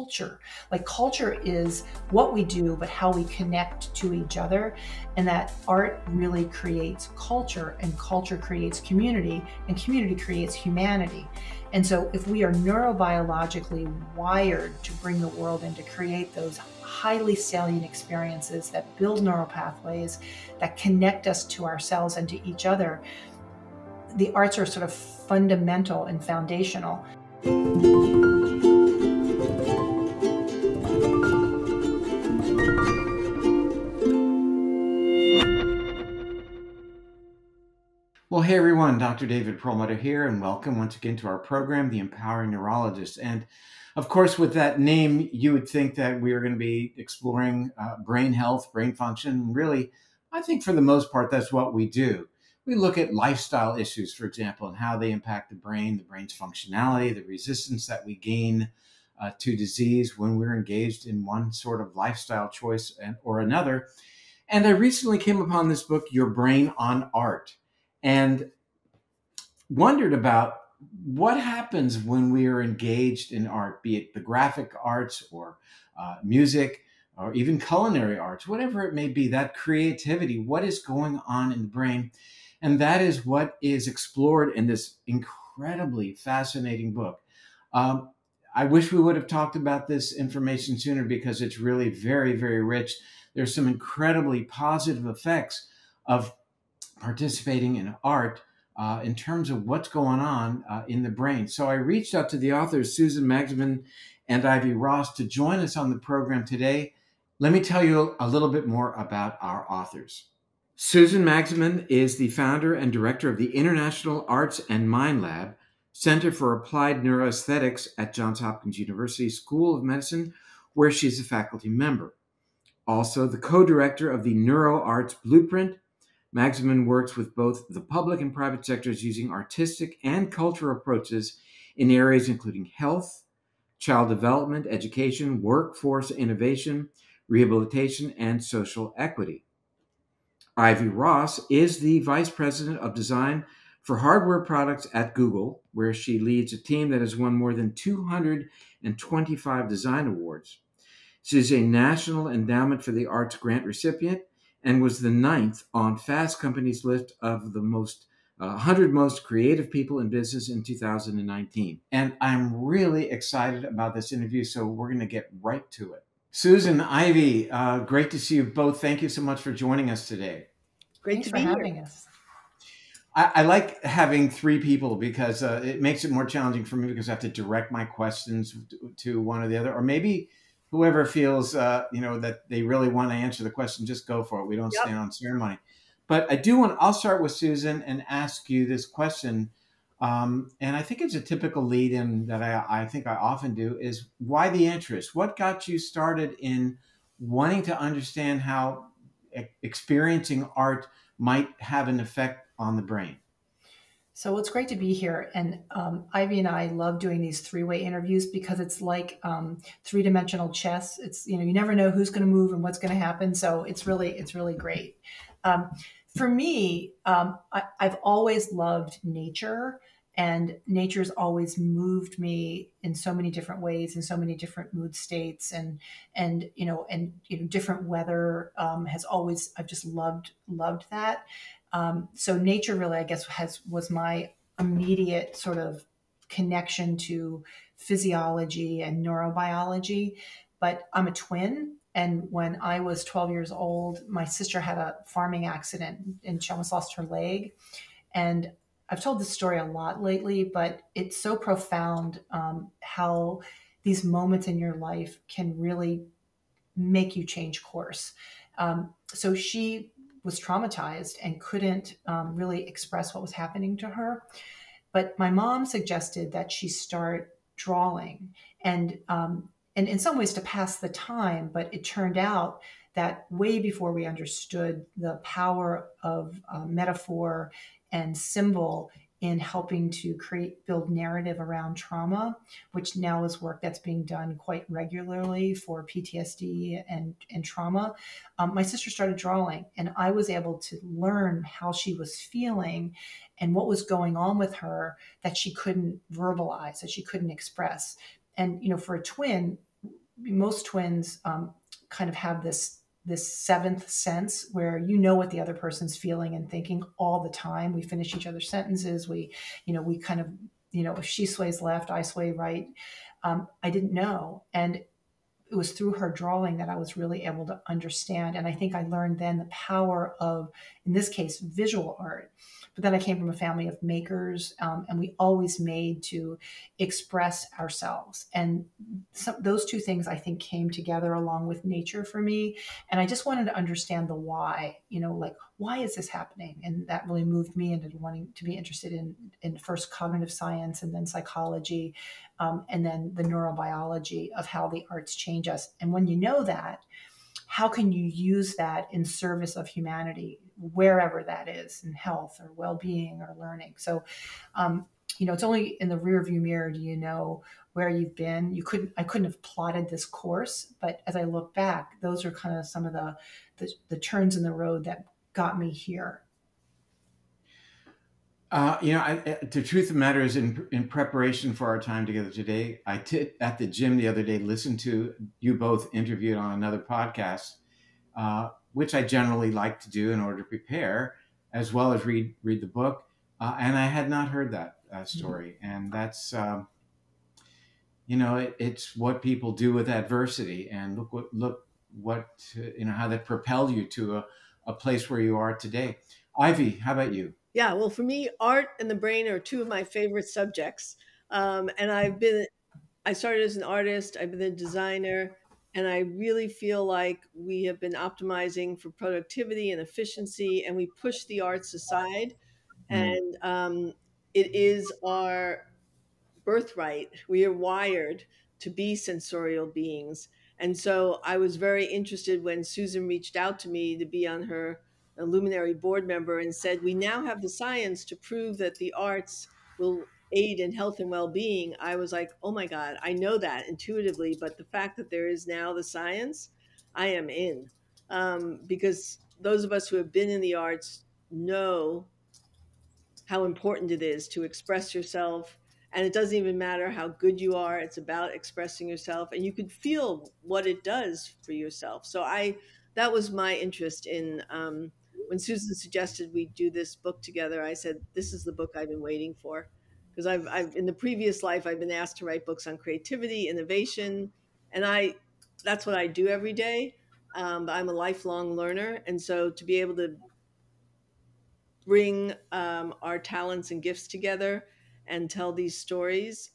culture. Like culture is what we do, but how we connect to each other. And that art really creates culture, and culture creates community, and community creates humanity. And so if we are neurobiologically wired to bring the world in, to create those highly salient experiences that build neural pathways, that connect us to ourselves and to each other, the arts are sort of fundamental and foundational. Well, hey everyone, Dr. David Perlmutter here, and welcome once again to our program, The Empowering Neurologist. And of course, with that name, you would think that we are going to be exploring brain health, brain function. Really, I think for the most part, that's what we do. We look at lifestyle issues, for example, and how they impact the brain's functionality, the resistance that we gain to disease when we're engaged in one sort of lifestyle choice or another. And I recently came upon this book, Your Brain on Art, and wondered about what happens when we are engaged in art, be it the graphic arts or music or even culinary arts, whatever it may be, that creativity, what is going on in the brain? And that is what is explored in this incredibly fascinating book. I wish we would have talked about this information sooner because it's really very, very rich. There's some incredibly positive effects of participating in art in terms of what's going on in the brain. So I reached out to the authors, Susan Magsamen and Ivy Ross, to join us on the program today. Let me tell you a little bit more about our authors. Susan Magsamen is the founder and director of the International Arts and Mind Lab, Center for Applied Neuroaesthetics at Johns Hopkins University School of Medicine, where she's a faculty member. Also, the co-director of the Neuro Arts Blueprint. Magsamen works with both the public and private sectors using artistic and cultural approaches in areas including health, child development, education, workforce innovation, rehabilitation, and social equity. Ivy Ross is the Vice President of Design for Hardware Products at Google, where she leads a team that has won more than 225 design awards. She is a National Endowment for the Arts grant recipient and was the 9th on Fast Company's list of the 100 most creative people in business in 2019. And I'm really excited about this interview, so we're going to get right to it. Susan, Ivy, great to see you both. Thank you so much for joining us today. Great to be having us. I like having three people because it makes it more challenging for me because I have to direct my questions to one or the other, or maybe whoever feels, that they really want to answer the question, just go for it. We don't stand on ceremony. But I'll start with Susan and ask you this question. And I think it's a typical lead-in that I think I often do is why the interest? What got you started in wanting to understand how experiencing art might have an effect on the brain? So it's great to be here. And Ivy and I love doing these three-way interviews because it's like three-dimensional chess. It's, you never know who's going to move and what's going to happen. So it's really great. For me, I've always loved nature, and nature's always moved me in so many different ways, in so many different mood states, and different weather I've just loved that. So nature really, I guess, was my immediate sort of connection to physiology and neurobiology. But I'm a twin. And when I was 12 years old, my sister had a farming accident and she almost lost her leg. And I've told this story a lot lately, but it's so profound how these moments in your life can really make you change course. So she was traumatized and couldn't really express what was happening to her. But my mom suggested that she start drawing and in some ways to pass the time. But it turned out that way before we understood the power of metaphor and symbol in helping to build narrative around trauma, which now is work that's being done quite regularly for PTSD and trauma. My sister started drawing, and I was able to learn how she was feeling and what was going on with her that she couldn't verbalize, that she couldn't express. And, for a twin, most twins kind of have this seventh sense where you know what the other person's feeling and thinking all the time. We finish each other's sentences. We kind of, if she sways left, I sway right. I didn't know. And it was through her drawing that I was really able to understand. And I think I learned then the power of, in this case, visual art. But then I came from a family of makers, and we always made to express ourselves. And those two things I think came together along with nature for me. And I just wanted to understand the why, like, why is this happening? And that really moved me into wanting to be interested in first cognitive science and then psychology, and then the neurobiology of how the arts change us. And when you know that, how can you use that in service of humanity, wherever that is, in health or well-being or learning? So, it's only in the rear view mirror do you know where you've been. I couldn't have plotted this course, but as I look back, those are kind of some of the turns in the road that got me here. The truth of the matter is, in preparation for our time together today, I did at the gym the other day listen to you both interviewed on another podcast, which I generally like to do in order to prepare, as well as read the book. And I had not heard that story, and that's it's what people do with adversity. And look what how that propelled you to a place where you are today. Ivy, how about you? Yeah, well, for me, art and the brain are two of my favorite subjects. And I started as an artist, I've been a designer, and I really feel like we have been optimizing for productivity and efficiency, and we push the arts aside. Mm. And it is our birthright. We are wired to be sensorial beings. And so I was very interested when Susan reached out to me to be on her luminary board member and said, we now have the science to prove that the arts will aid in health and well-being. I was like, oh my God, I know that intuitively, but the fact that there is now the science, I am in. Because those of us who have been in the arts know how important it is to express yourself. And it doesn't even matter how good you are, it's about expressing yourself, and you can feel what it does for yourself. So that was my interest in, when Susan suggested we do this book together, I said, this is the book I've been waiting for. Because I've in the previous life, I've been asked to write books on creativity, innovation, and that's what I do every day. But I'm a lifelong learner. And so to be able to bring our talents and gifts together and tell these stories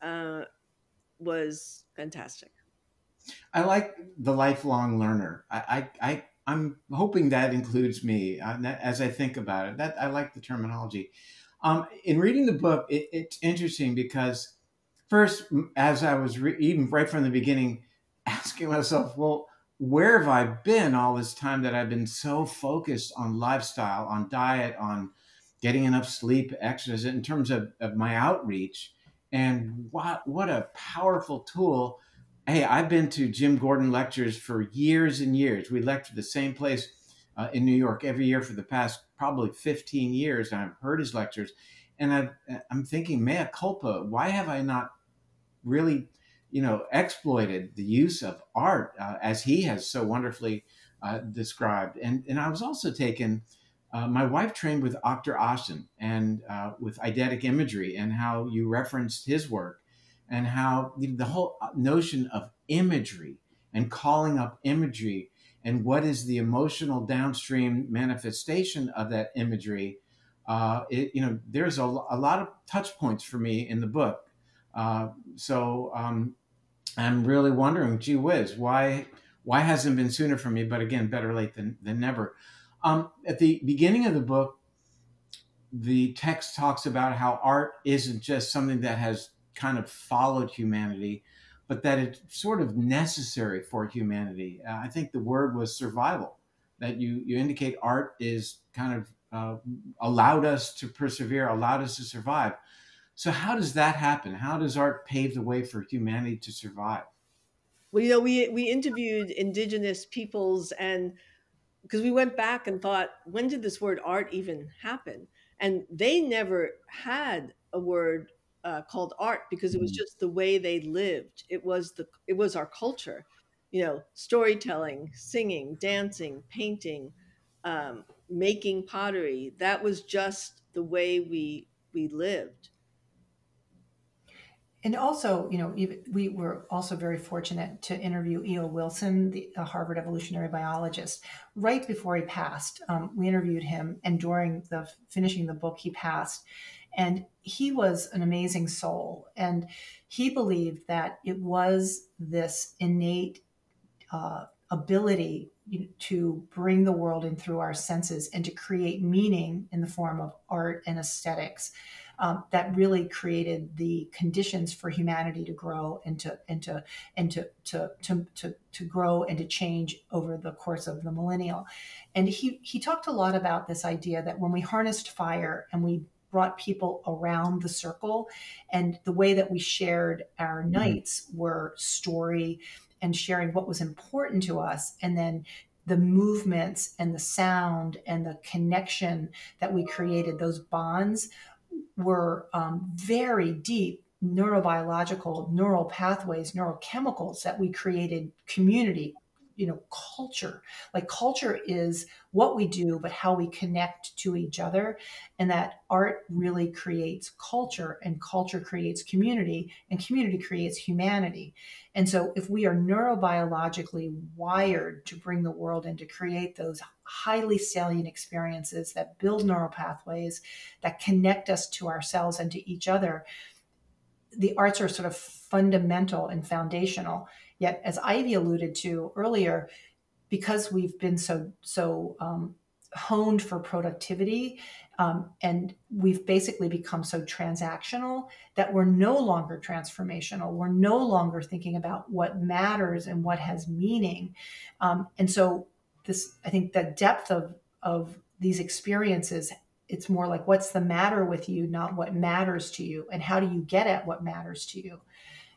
was fantastic. I like the lifelong learner. I'm hoping that includes me as I think about it. That I like the terminology. In reading the book, it's interesting because first, as I was even right from the beginning, asking myself, well, where have I been all this time that I've been so focused on lifestyle, on diet, on getting enough sleep, exercise, in terms of my outreach? And what a powerful tool. Hey, I've been to Jim Gordon lectures for years and years. We lecture the same place in New York every year for the past probably 15 years. And I've heard his lectures. And I'm thinking, mea culpa, why have I not really, exploited the use of art as he has so wonderfully described? And I was also taken, my wife trained with Dr. Austin and with eidetic imagery, and how you referenced his work, and how the whole notion of imagery and calling up imagery and what is the emotional downstream manifestation of that imagery. There's a lot of touch points for me in the book. So I'm really wondering, gee whiz, why hasn't it been sooner for me? But again, better late than never. At the beginning of the book, the text talks about how art isn't just something that has kind of followed humanity, but that it's sort of necessary for humanity. I think the word was survival, that you indicate art is kind of allowed us to persevere, allowed us to survive. So how does that happen? How does art pave the way for humanity to survive? Well, we interviewed indigenous peoples, and because we went back and thought, when did this word art even happen? And they never had a word called art, because it was just the way they lived. It was our culture. storytelling, singing, dancing, painting, making pottery. That was just the way we lived. And also, we were also very fortunate to interview E.O. Wilson, the Harvard evolutionary biologist, right before he passed. We interviewed him, and during the finishing the book, he passed. And he was an amazing soul. And he believed that it was this innate ability to bring the world in through our senses and to create meaning in the form of art and aesthetics that really created the conditions for humanity to grow and to grow and to change over the course of the millennial. And he talked a lot about this idea that when we harnessed fire and we brought people around the circle, and the way that we shared our nights were story and sharing what was important to us, and then the movements and the sound and the connection that we created, those bonds were very deep neurobiological, neural pathways, neurochemicals that we created community, culture. Like culture is what we do, but how we connect to each other. And that art really creates culture, and culture creates community, and community creates humanity. And so if we are neurobiologically wired to bring the world and to create those highly salient experiences that build neural pathways, that connect us to ourselves and to each other, the arts are sort of fundamental and foundational. Yet, as Ivy alluded to earlier, because we've been so honed for productivity, and we've basically become so transactional that we're no longer transformational. We're no longer thinking about what matters and what has meaning. And so I think the depth of these experiences, it's more like what's the matter with you, not what matters to you, and how do you get at what matters to you.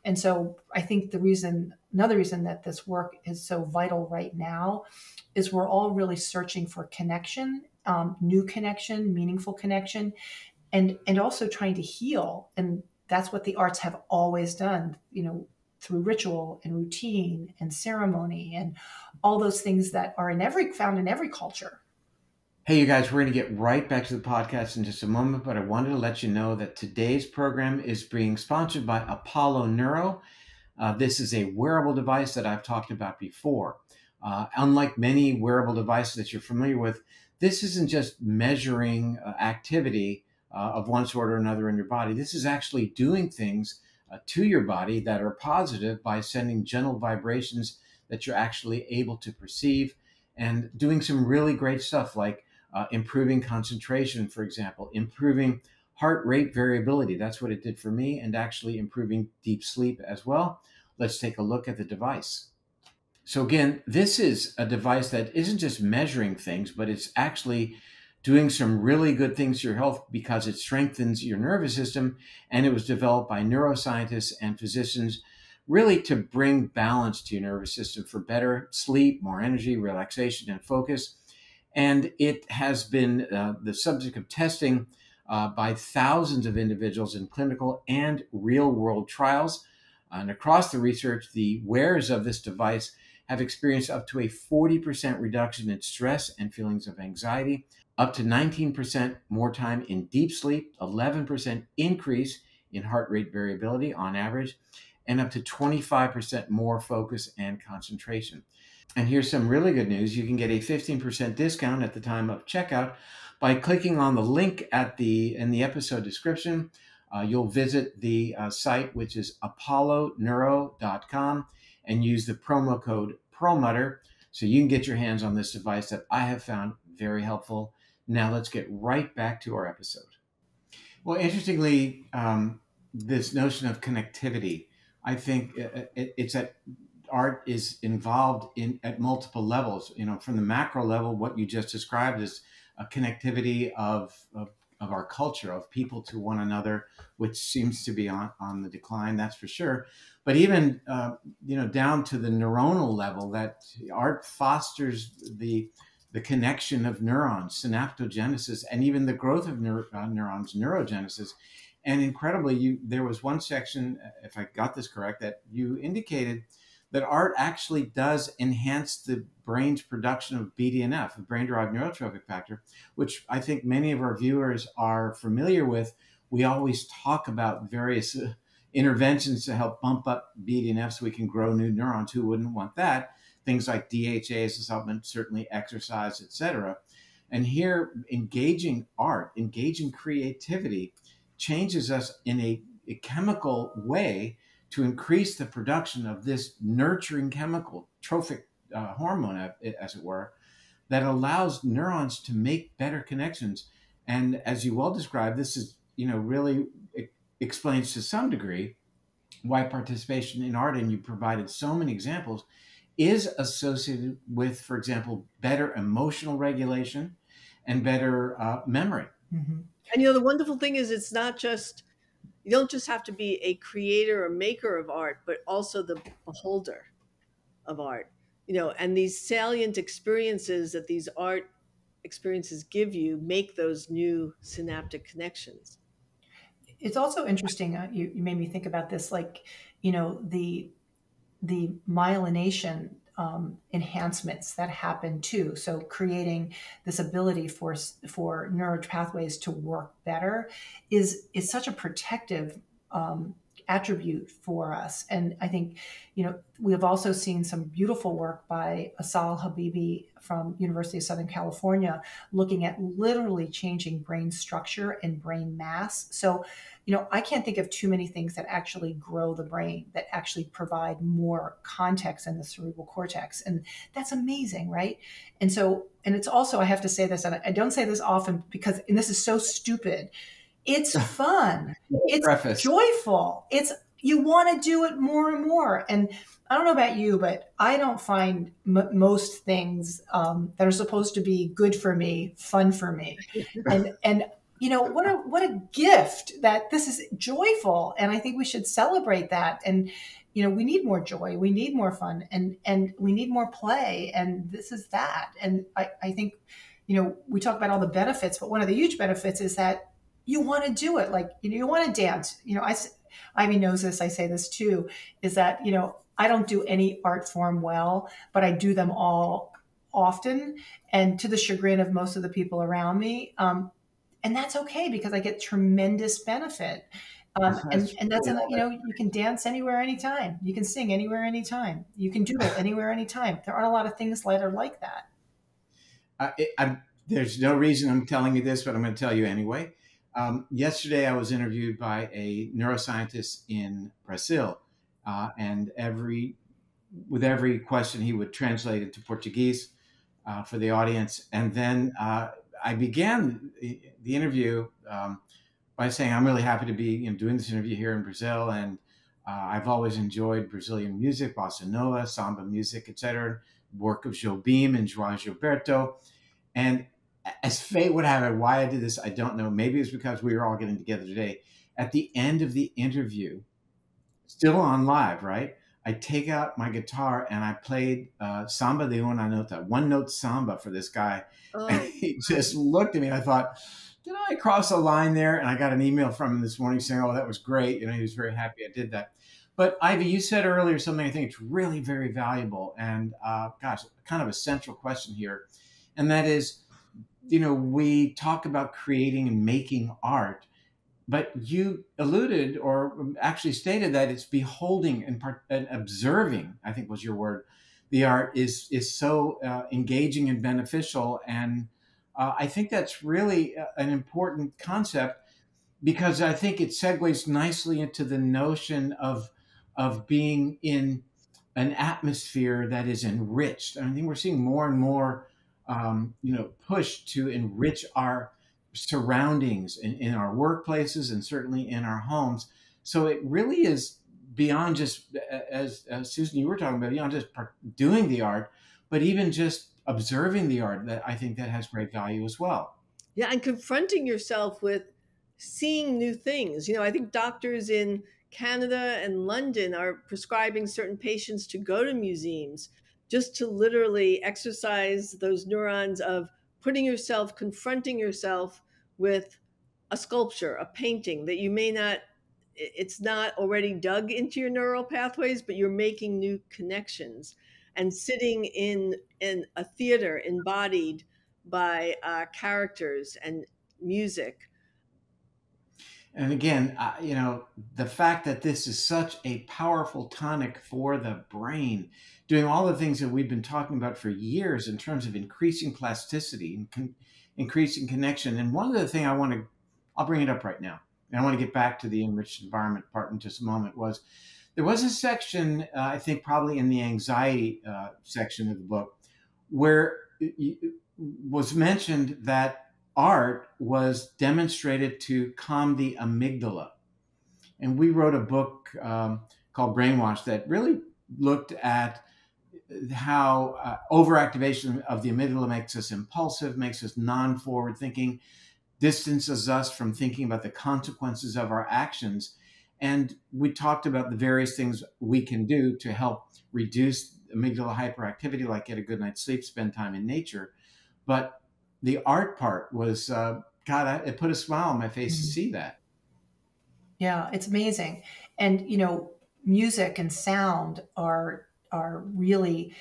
And so I think another reason that this work is so vital right now is we're all really searching for connection, new connection, meaningful connection, and also trying to heal. And that's what the arts have always done, through ritual and routine and ceremony and all those things that are found in every culture. Hey, you guys, we're going to get right back to the podcast in just a moment, but I wanted to let you know that today's program is being sponsored by Apollo Neuro. This is a wearable device that I've talked about before. Unlike many wearable devices that you're familiar with, this isn't just measuring activity of one sort or another in your body. This is actually doing things to your body that are positive by sending gentle vibrations that you're actually able to perceive, and doing some really great stuff like improving concentration, for example, improving heart rate variability. That's what it did for me, and actually improving deep sleep as well. Let's take a look at the device. So again, this is a device that isn't just measuring things, but it's actually doing some really good things to your health because it strengthens your nervous system. And it was developed by neuroscientists and physicians really to bring balance to your nervous system for better sleep, more energy, relaxation, and focus. And it has been the subject of testing by thousands of individuals in clinical and real-world trials. And across the research, the wearers of this device have experienced up to a 40% reduction in stress and feelings of anxiety, up to 19% more time in deep sleep, 11% increase in heart rate variability on average, and up to 25% more focus and concentration. And here's some really good news. You can get a 15% discount at the time of checkout by clicking on the link in the episode description. You'll visit the site, which is apolloneuro.com, and use the promo code PERLMUTTER so you can get your hands on this device that I have found very helpful. Now let's get right back to our episode. Well, interestingly, this notion of connectivity, I think it's that art is involved at multiple levels. From the macro level, what you just described is a connectivity of our culture, of people to one another, which seems to be on the decline, that's for sure. But even down to the neuronal level, that art fosters the connection of neurons, synaptogenesis, and even the growth of neurons, neurogenesis. And incredibly, there was one section, if I got this correct, that you indicated that art actually does enhance the brain's production of BDNF, the brain-derived neurotrophic factor, which I think many of our viewers are familiar with. We always talk about various interventions to help bump up BDNF so we can grow new neurons. Who wouldn't want that? Things like DHA as a supplement, certainly exercise, etc. And here, engaging art, engaging creativity, changes us in a chemical way to increase the production of this nurturing chemical, trophic hormone, as it were, that allows neurons to make better connections. And as you well described, this is, really explains to some degree why participation in art, and you provided so many examples, is associated with, for example, better emotional regulation and better memory. Mm-hmm. And the wonderful thing is, it's not just, you don't just have to be a creator or maker of art, but also the beholder of art, and these salient experiences that these art experiences give you make those new synaptic connections. It's also interesting. You made me think about this, like, the myelination enhancements that happen too. So creating this ability for neural pathways to work better is such a protective attribute for us. And I think, we have also seen some beautiful work by Asal Habibi from University of Southern California, looking at literally changing brain structure and brain mass. So, I can't think of too many things that actually grow the brain, that actually provide more context in the cerebral cortex. And that's amazing, right? And so, and it's also, I have to say this, and I don't say this often because, and this is so stupid, it's fun. It's joyful. You want to do it more and more. And I don't know about you, but I don't find most things that are supposed to be good for me fun for me. And what a gift that this is joyful. And I think we should celebrate that. And we need more joy, we need more fun, and we need more play. And this is that. And I think we talk about all the benefits, but one of the huge benefits is that you want to do it. Like, you want to dance. Ivy knows this, I say this too, is that, I don't do any art form well, but I do them all often and to the chagrin of most of the people around me. And that's okay because I get tremendous benefit. And that's, you can dance anywhere, anytime. You can sing anywhere, anytime. You can do it anywhere, anytime. There aren't a lot of things that are like that. There's no reason I'm telling you this, but I'm going to tell you anyway. Yesterday, I was interviewed by a neuroscientist in Brazil, and with every question, he would translate it to Portuguese for the audience. And then I began the interview by saying, I'm really happy to be doing this interview here in Brazil, and I've always enjoyed Brazilian music, bossa nova, samba music, etc., work of Jobim and João Gilberto. And as fate would have it, why I did this, I don't know. Maybe it's because we were all getting together today. At the end of the interview, still on live, right? I take out my guitar and I played Samba de una nota, one note samba for this guy. Oh. And he just looked at me and I thought, did I cross a line there? And I got an email from him this morning saying, oh, that was great. He was very happy I did that. But Ivy, you said earlier something I think it's really very valuable and kind of a central question here. And that is, we talk about creating and making art, but you alluded or actually stated that it's beholding and observing, I think was your word, the art is so engaging and beneficial. And I think that's really an important concept because I think it segues nicely into the notion of being in an atmosphere that is enriched. I think we're seeing more and more push to enrich our surroundings in our workplaces and certainly in our homes. So it really is beyond just, as Susan, you were talking about, beyond just doing the art, but even just observing the art, that I think that has great value as well. Yeah, and confronting yourself with seeing new things. I think doctors in Canada and London are prescribing certain patients to go to museums just to literally exercise those neurons of confronting yourself with a sculpture, a painting that you may not it's not already dug into your neural pathways, but you're making new connections. And sitting in a theater embodied by characters and music. And again, you know, the fact that this is such a powerful tonic for the brain, doing all the things that we've been talking about for years in terms of increasing plasticity and increasing connection. And one of the things I'll bring it up right now, and I want to get back to the enriched environment part in just a moment, was there was a section, I think probably in the anxiety section of the book, where it was mentioned that art was demonstrated to calm the amygdala. And we wrote a book called Brainwash that really looked at how overactivation of the amygdala makes us impulsive, makes us non-forward thinking, distances us from thinking about the consequences of our actions. And we talked about the various things we can do to help reduce amygdala hyperactivity, like get a good night's sleep, spend time in nature. But the art part was, God, it put a smile on my face to see that. Yeah, it's amazing. And, you know, music and sound are really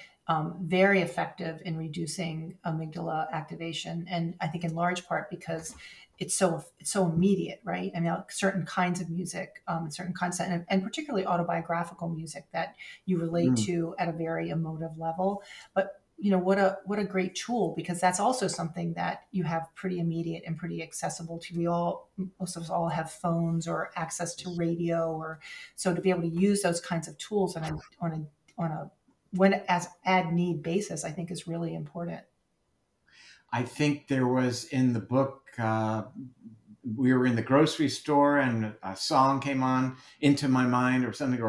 very effective in reducing amygdala activation. And I think in large part because it's so immediate, right? I mean, certain kinds of music, certain kinds of, and particularly autobiographical music that you relate to at a very emotive level. But you know, what a great tool, because that's also something that you have pretty immediate and pretty accessible to. Most of us all have phones or access to radio, or so to be able to use those kinds of tools on a when as ad need basis, I think is really important. I think there was in the book, we were in the grocery store and a song came on Into My Mind or something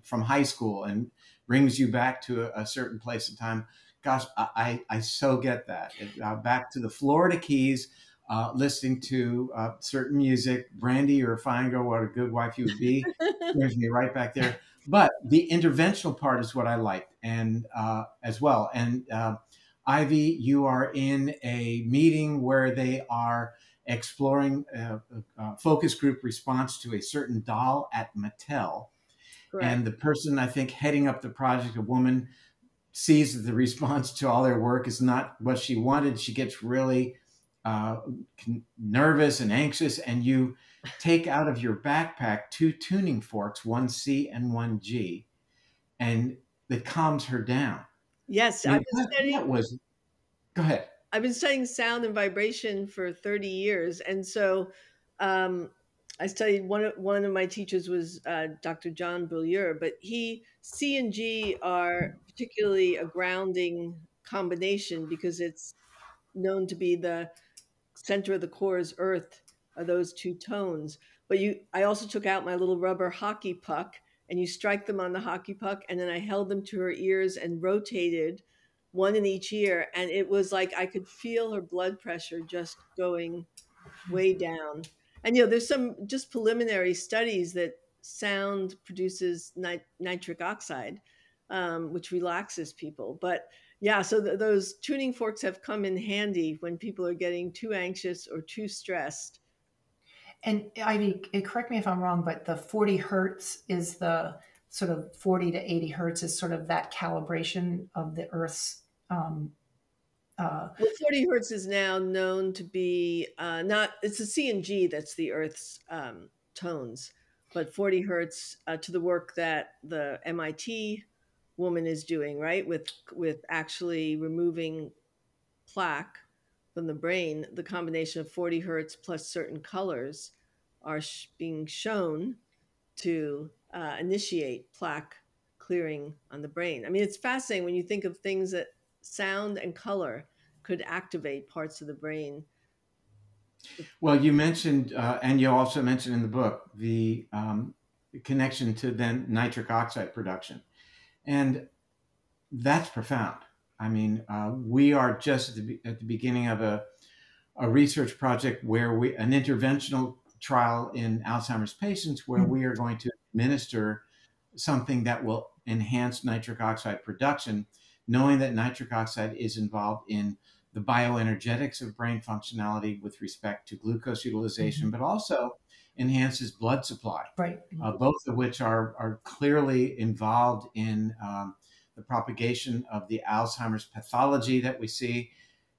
from high school and brings you back to a certain place in time. Gosh, I so get that. Back to the Florida Keys, listening to certain music, Brandy or Fine Girl, What a Good Wife You Would Be, brings me right back there. But the interventional part is what I liked, and as well. And Ivy, you are in a meeting where they are exploring a focus group response to a certain doll at Mattel. Correct. And the person, I think, heading up the project, a woman, sees that the response to all their work is not what she wanted. She gets really nervous and anxious, and you take out of your backpack 2 tuning forks, one C and one G, and it calms her down. Yes, I mean, go ahead. I've been studying sound and vibration for 30 years. And so I studied, one of my teachers was Dr. John Beaulieu, but C and G are particularly a grounding combination because it's known to be the center of the core is earth, are those 2 tones. But I also took out my little rubber hockey puck, and you strike them on the hockey puck, and then I held them to her ears and rotated one in each ear, and it was like I could feel her blood pressure just going way down. And you know, there's some just preliminary studies that sound produces nitric oxide, which relaxes people. But yeah, so those tuning forks have come in handy when people are getting too anxious or too stressed. And Ivy, correct me if I'm wrong, but the 40 hertz is the sort of 40 to 80 hertz is sort of that calibration of the Earth's. Well, 40 hertz is now known to be it's the C and G that's the Earth's tones, but 40 hertz to the work that the MIT woman is doing, right, with actually removing plaque from the brain. The combination of 40 hertz plus certain colors are being shown to initiate plaque clearing on the brain. I mean, it's fascinating when you think of things that sound and color could activate parts of the brain. Well, you mentioned, and you also mentioned in the book, the connection to then nitric oxide production. And that's profound. I mean, we are just at the beginning of a research project where an interventional trial in Alzheimer's patients where we are going to administer something that will enhance nitric oxide production, knowing that nitric oxide is involved in the bioenergetics of brain functionality with respect to glucose utilization, but also enhances blood supply, Right. both of which are clearly involved in the propagation of the Alzheimer's pathology that we see.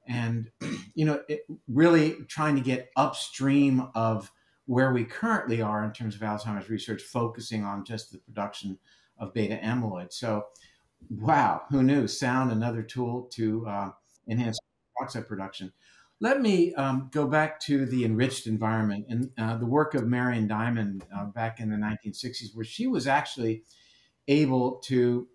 And, really trying to get upstream of where we currently are in terms of Alzheimer's research, focusing on just the production of beta amyloid. So, wow, who knew? Sound, another tool to enhance oxide production. Let me go back to the enriched environment and the work of Marion Diamond back in the 1960s, where she was actually able to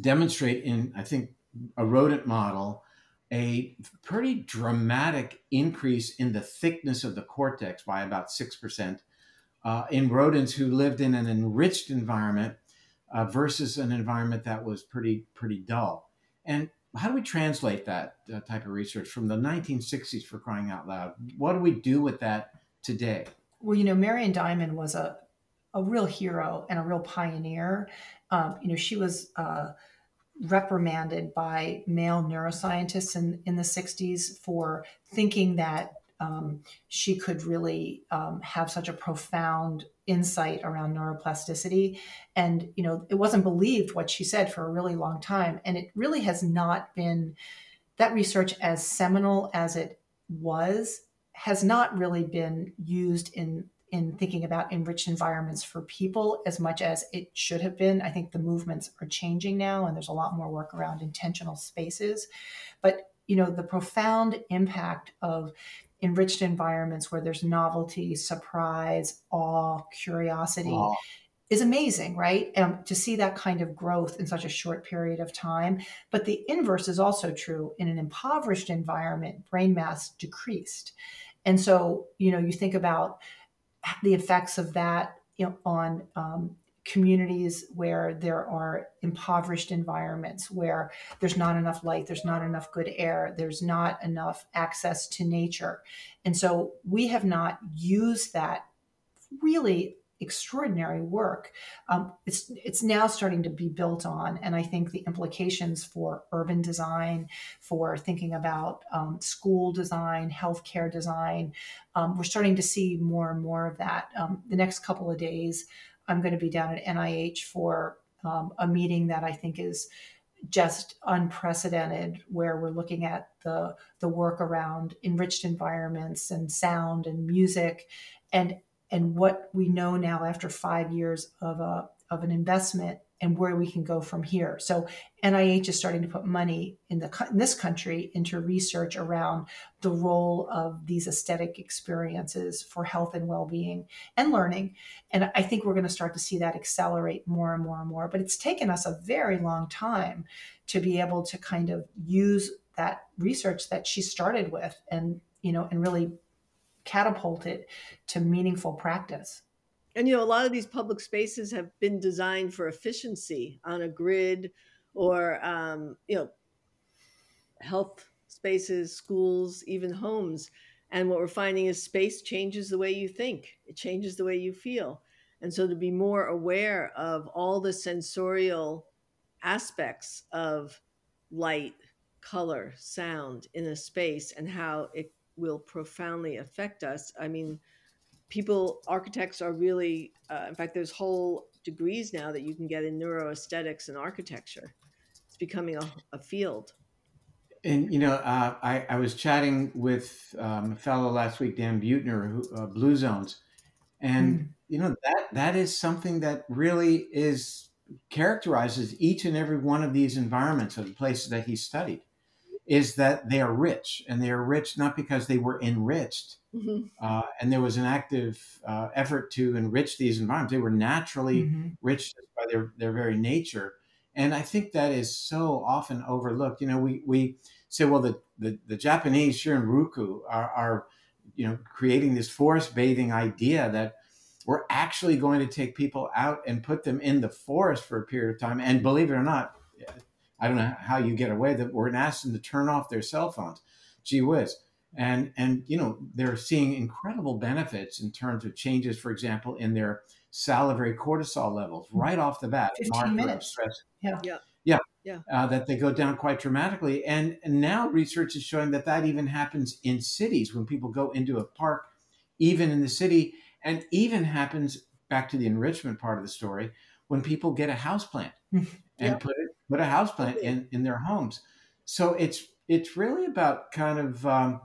demonstrate in, I think, a rodent model, a pretty dramatic increase in the thickness of the cortex by about 6% in rodents who lived in an enriched environment versus an environment that was pretty dull. And how do we translate that type of research from the 1960s, for crying out loud? What do we do with that today? Well, Marion Diamond was a real hero and a real pioneer. She was reprimanded by male neuroscientists in the 60s for thinking that she could really have such a profound insight around neuroplasticity. And, it wasn't believed what she said for a really long time. And it really has not been, that research, as seminal as it was, has not really been used in thinking about enriched environments for people as much as it should have been. I think the movements are changing now, and there's a lot more work around intentional spaces. But, the profound impact of enriched environments where there's novelty, surprise, awe, curiosity is amazing, right? To see that kind of growth in such a short period of time. But the inverse is also true. In an impoverished environment, brain mass decreased. And so, you think about the effects of that on communities where there are impoverished environments, where there's not enough light, there's not enough good air, there's not enough access to nature. And so we have not used that really extraordinary work. It's now starting to be built on. And I think the implications for urban design, for thinking about school design, healthcare design, we're starting to see more and more of that. The next couple of days, I'm going to be down at NIH for a meeting that I think is just unprecedented, where we're looking at the work around enriched environments and sound and music, and what we know now after 5 years of an investment, and where we can go from here. So NIH is starting to put money in this country into research around the role of these aesthetic experiences for health and well-being and learning. And I think we're going to start to see that accelerate more and more and more. But it's taken us a very long time to be able to kind of use that research that she started with and really catapult it to meaningful practice. And, a lot of these public spaces have been designed for efficiency on a grid, or, health spaces, schools, even homes. And what we're finding is space changes the way you think. It changes the way you feel. And so to be more aware of all the sensorial aspects of light, color, sound in a space, and how it will profoundly affect us. I mean, architects are really, in fact, there's whole degrees now that you can get in neuroaesthetics and architecture. It's becoming a field. And, I was chatting with a fellow last week, Dan Buettner, who Blue Zones. And, that is something that really characterizes each and every one of these environments of the places that he studied, is that they are rich, and they are rich not because they were enriched, and there was an active effort to enrich these environments. They were naturally rich by their very nature. And I think that is so often overlooked. We say, well, the Japanese Shirin-Ruku are creating this forest bathing idea that we're actually going to take people out and put them in the forest for a period of time. And believe it or not, I don't know how you get away that we're going to ask them to turn off their cell phones. Gee whiz. And they're seeing incredible benefits in terms of changes, for example, in their salivary cortisol levels right off the bat. 15 minutes. Stress. Yeah. That they go down quite dramatically. And now research is showing that even happens in cities when people go into a park, even in the city, and even happens, back to the enrichment part of the story, when people get a houseplant Yeah. and put a houseplant in their homes. So it's really about kind of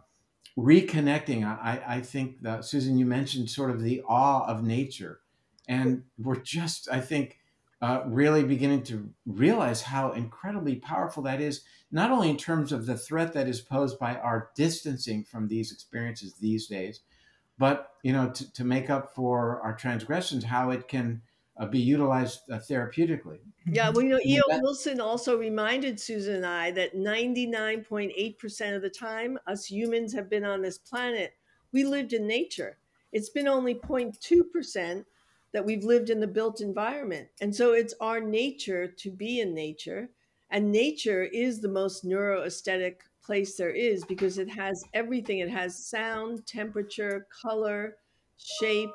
reconnecting. I think that, Susan, you mentioned sort of the awe of nature, and we're just, I think, really beginning to realize how incredibly powerful that is, not only in terms of the threat that is posed by our distancing from these experiences these days, but to make up for our transgressions, how it can be utilized therapeutically. Yeah, well, And E.O. that, Wilson also reminded Susan and I that 99.8% of the time us humans have been on this planet, we lived in nature. It's been only 0.2% that we've lived in the built environment. And so it's our nature to be in nature. And nature is the most neuroaesthetic place there is because it has everything. It has sound, temperature, color, shape,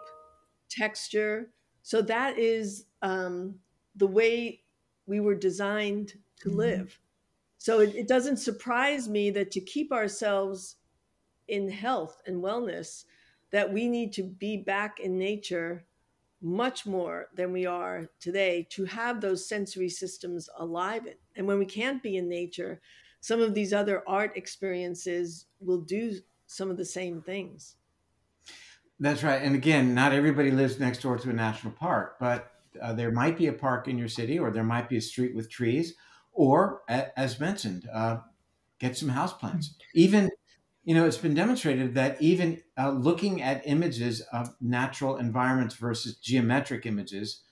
texture. So that is the way we were designed to Mhm. live. So it doesn't surprise me that to keep ourselves in health and wellness, that we need to be back in nature much more than we are today to have those sensory systems alive. And when we can't be in nature, some of these other art experiences will do some of the same things. that's right. And again, not everybody lives next door to a national park, but there might be a park in your city, or there might be a street with trees, or as mentioned, get some houseplants. Even, it's been demonstrated that even looking at images of natural environments versus geometric images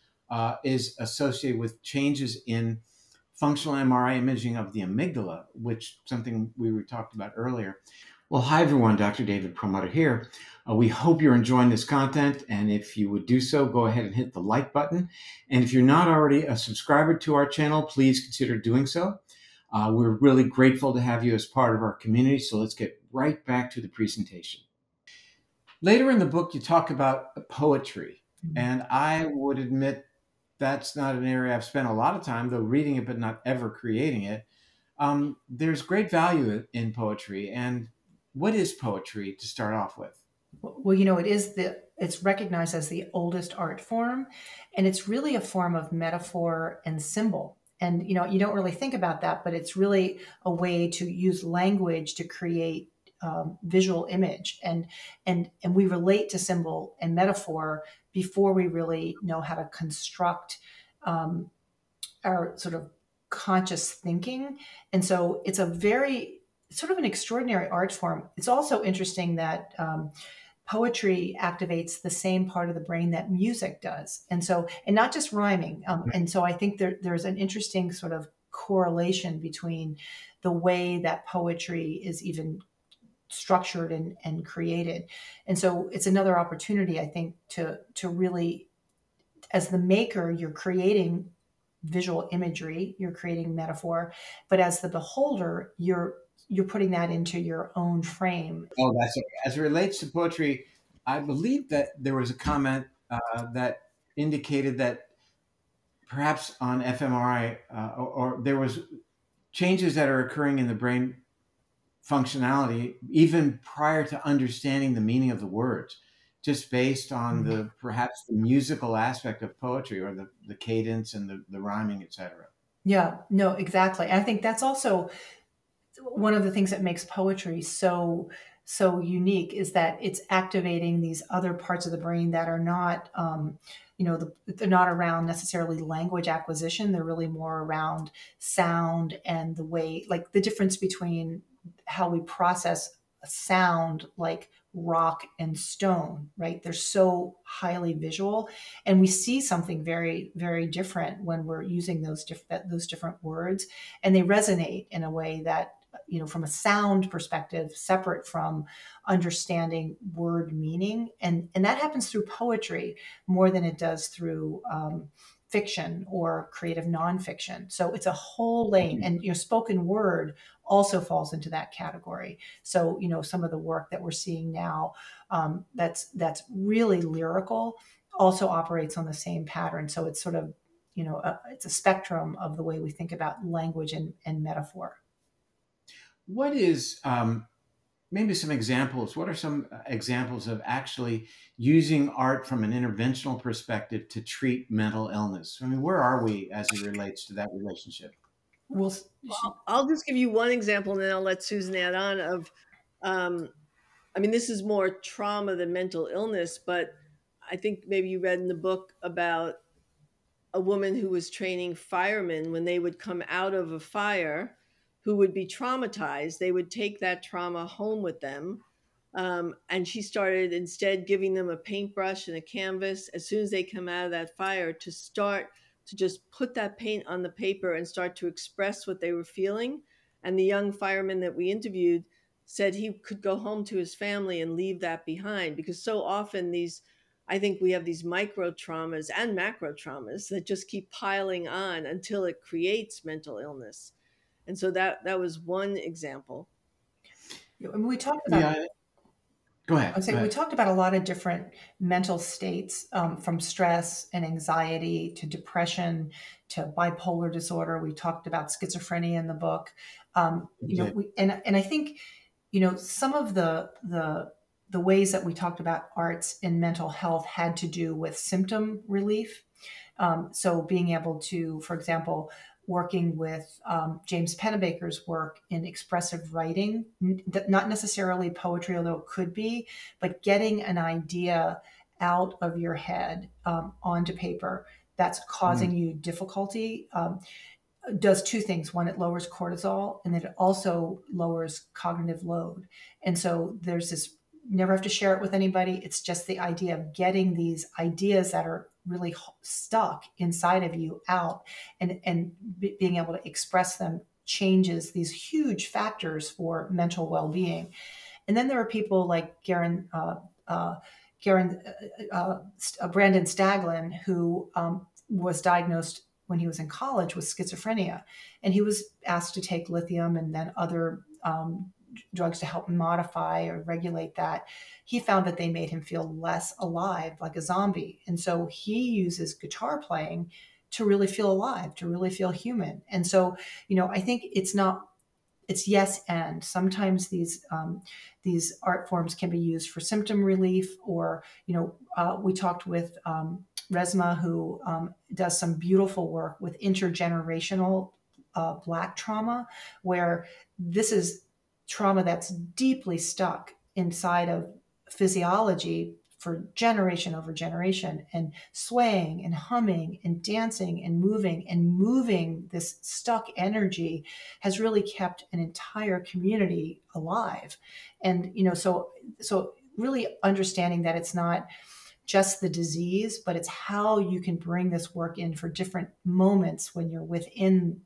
is associated with changes in functional MRI imaging of the amygdala, which something we were talked about earlier. Well, hi everyone, Dr. David Perlmutter here. We hope you're enjoying this content, and if you would do so, go ahead and hit the like button. And if you're not already a subscriber to our channel, please consider doing so. We're really grateful to have you as part of our community, so let's get right back to the presentation. Later in the book, you talk about poetry, and I would admit that's not an area I've spent a lot of time, though reading it, but not ever creating it. There's great value in poetry. And what is poetry to start off with? Well, it's recognized as the oldest art form, and it's really a form of metaphor and symbol. And you don't really think about that, but it's really a way to use language to create visual image, and we relate to symbol and metaphor before we really know how to construct um, our sort of conscious thinking. And so it's a very sort of an extraordinary art form. It's also interesting that poetry activates the same part of the brain that music does. And not just rhyming. And so I think there's an interesting sort of correlation between the way that poetry is even structured and created. And so it's another opportunity, I think, to really, as the maker, you're creating visual imagery, you're creating metaphor, but as the beholder, you're putting that into your own frame. Oh, that's okay. As it relates to poetry, I believe that there was a comment that indicated that perhaps on fMRI, or there was changes that are occurring in the brain functionality even prior to understanding the meaning of the words, just based on the perhaps the musical aspect of poetry, or the cadence and the rhyming, etc. Yeah, no, exactly. I think that's also one of the things that makes poetry so unique, is that it's activating these other parts of the brain that are not they're not around necessarily language acquisition. They're really more around sound, and the way, like the difference between how we process a sound, like rock and stone, right? They're so highly visual, and we see something very, very different when we're using those different words, and they resonate in a way that, from a sound perspective, separate from understanding word meaning. And that happens through poetry more than it does through fiction or creative nonfiction. So it's a whole lane. And spoken word also falls into that category. So some of the work that we're seeing now, that's really lyrical, also operates on the same pattern. So it's sort of it's a spectrum of the way we think about language and metaphor. What is maybe some examples. What are some examples of actually using art from an interventional perspective to treat mental illness? I mean, where are we as it relates to that relationship? Well, I'll just give you one example, and then I'll let Susan add on. Um, I mean, this is more trauma than mental illness, but I think maybe you read in the book about a woman who was training firemen when they would come out of a fire who would be traumatized. They would take that trauma home with them. And she started instead giving them a paintbrush and a canvas as soon as they come out of that fire to start to just put that paint on the paper and start to express what they were feeling. And the young fireman that we interviewed said he could go home to his family and leave that behind, because so often these, I think we have these micro traumas and macro traumas that just keep piling on until it creates mental illness. And so that was one example. and we talked about Yeah, go I ahead. would say Go we ahead. talked about a lot of different mental states, from stress and anxiety to depression to bipolar disorder. We talked about schizophrenia in the book. You did. And I think, some of the ways that we talked about arts in mental health had to do with symptom relief. So being able to, for example, working with James Pennebaker's work in expressive writing, not necessarily poetry, although it could be, but getting an idea out of your head, onto paper that's causing Mm, you difficulty, does two things. One, it lowers cortisol, and then it also lowers cognitive load. And so there's this, never have to share it with anybody. It's just the idea of getting these ideas that are really stuck inside of you out, and being able to express them changes these huge factors for mental well-being. And then there are people like Garen, Brandon Staglin, who was diagnosed when he was in college with schizophrenia, and he was asked to take lithium and then other drugs to help modify or regulate that. He found that they made him feel less alive, like a zombie, and so he uses guitar playing to really feel alive, to really feel human. And so, I think it's yes and sometimes these art forms can be used for symptom relief, or we talked with Resma, who does some beautiful work with intergenerational Black trauma, where this is trauma that's deeply stuck inside of physiology for generation over generation, and swaying and humming and dancing and moving this stuck energy has really kept an entire community alive. And so really understanding that it's not just the disease, but it's how you can bring this work in for different moments when you're within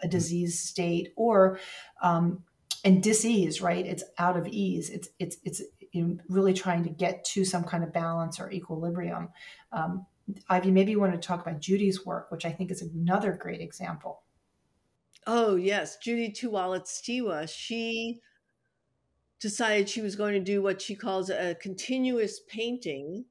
a mm. disease state, or and disease, right? It's out of ease. It's really trying to get to some kind of balance or equilibrium. Ivy, maybe you want to talk about Judy's work, which I think is another great example. Oh, yes. Judy Tuwalatiwa, she decided she was going to do what she calls a continuous painting,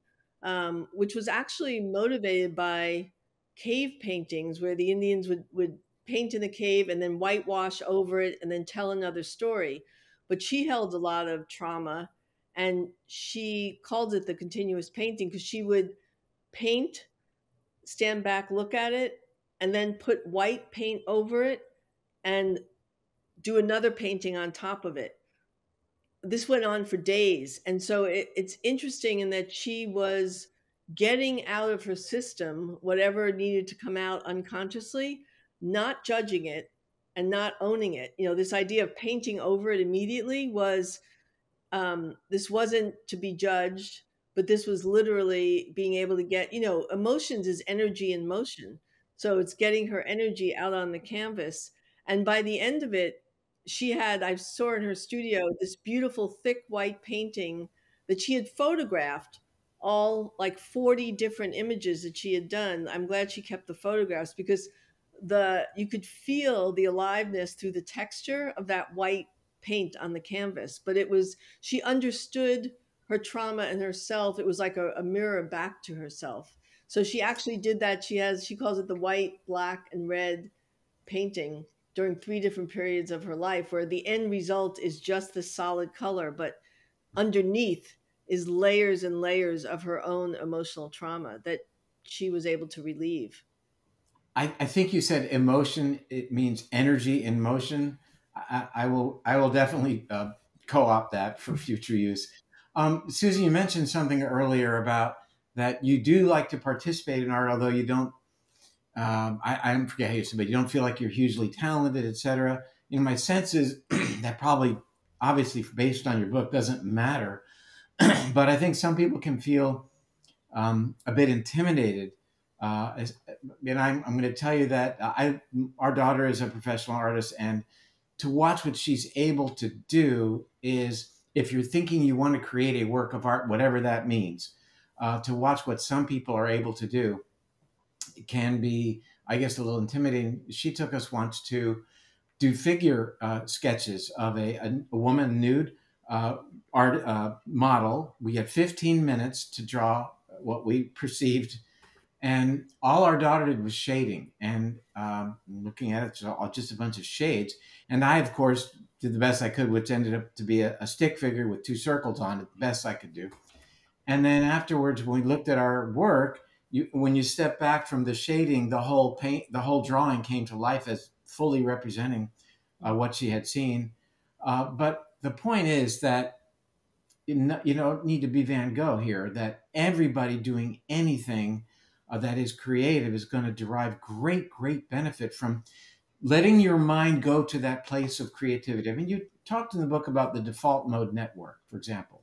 which was actually motivated by cave paintings where the Indians would paint in the cave and then whitewash over it and then tell another story. But she held a lot of trauma, and she called it the continuous painting because she would paint, stand back, look at it, and then put white paint over it and do another painting on top of it. This went on for days. And so it's interesting in that she was getting out of her system whatever needed to come out unconsciously, not judging it and not owning it. This idea of painting over it immediately was, this wasn't to be judged, but this was literally being able to get, emotions is energy in motion. So it's getting her energy out on the canvas. And by the end of it, I saw in her studio this beautiful thick white painting that she had photographed, all like 40 different images that she had done. I'm glad she kept the photographs because you could feel the aliveness through the texture of that white paint on the canvas. But she understood her trauma and herself. It was like a mirror back to herself. So she actually did that. She calls it the white, black, and red painting. during 3 different periods of her life, where the end result is just the solid color, but underneath is layers and layers of her own emotional trauma that she was able to relieve. I think you said emotion. It means energy in motion. I will definitely co-opt that for future use. Susie, you mentioned something earlier about that you do like to participate in art, although you don't. I forget how you said, but you don't feel like you're hugely talented, etc. You know, my sense is that probably, obviously, based on your book, doesn't matter. But I think some people can feel a bit intimidated. And I'm going to tell you that our daughter is a professional artist, and to watch what she's able to do is, if you're thinking you want to create a work of art, whatever that means, to watch what some people are able to do, it can be, I guess, a little intimidating. She took us once to do figure sketches of a woman nude art model. We had 15 minutes to draw what we perceived, and all our daughter did was shading. And looking at it, it's just a bunch of shades. And I, of course, did the best I could, which ended up to be a stick figure with 2 circles on it, the best I could do. And then afterwards, when we looked at our work, when you step back from the shading, the whole paint, the whole drawing came to life as fully representing what she had seen. But the point is that you don't need to be Van Gogh here, that everybody doing anything that is creative is going to derive great, great benefit from letting your mind go to that place of creativity. I mean, you talked in the book about the default mode network, for example.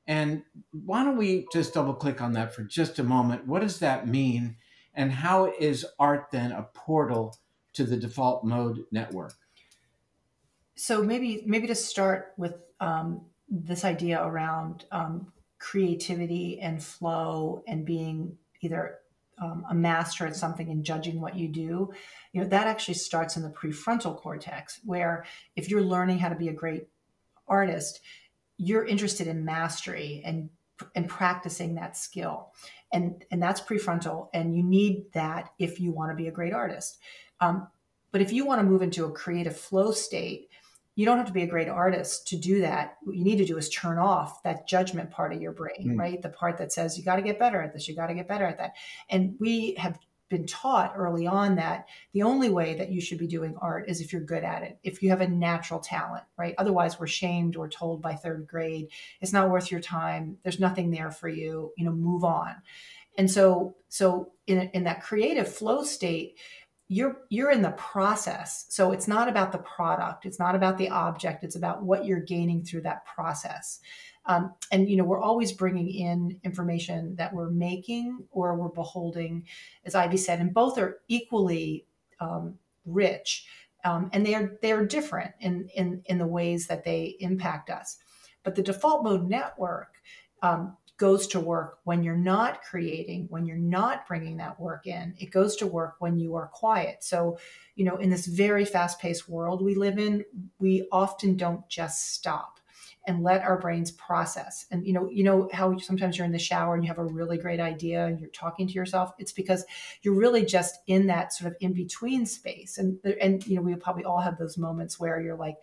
And why don't we just double click on that for just a moment? What does that mean? And how is art then a portal to the default mode network? So maybe to start with this idea around creativity and flow and being either a master at something and judging what you do, that actually starts in the prefrontal cortex, where if you're learning how to be a great artist, you're interested in mastery and practicing that skill. And that's prefrontal. And you need that if you want to be a great artist. But if you want to move into a creative flow state, you don't have to be a great artist to do that. What you need to do is turn off that judgment part of your brain, right? The part that says, you got to get better at this, you got to get better at that. And we have been taught early on that the only way that you should be doing art is if you're good at it, if you have a natural talent, right? Otherwise, we're shamed or told by 3rd grade, it's not worth your time, there's nothing there for you, move on. And so in that creative flow state, you're in the process. So it's not about the product, it's not about the object, it's about what you're gaining through that process. And we're always bringing in information that we're making or we're beholding, as Ivy said, and both are equally rich, and they are different in the ways that they impact us. But the default mode network goes to work when you're not creating, when you're not bringing that work in. It goes to work when you are quiet. So, in this very fast-paced world we live in, we often don't just stop and let our brains process. And how sometimes you're in the shower and you have a really great idea and you're talking to yourself. It's because you're really just in that sort of in-between space. And we probably all have those moments where you're like,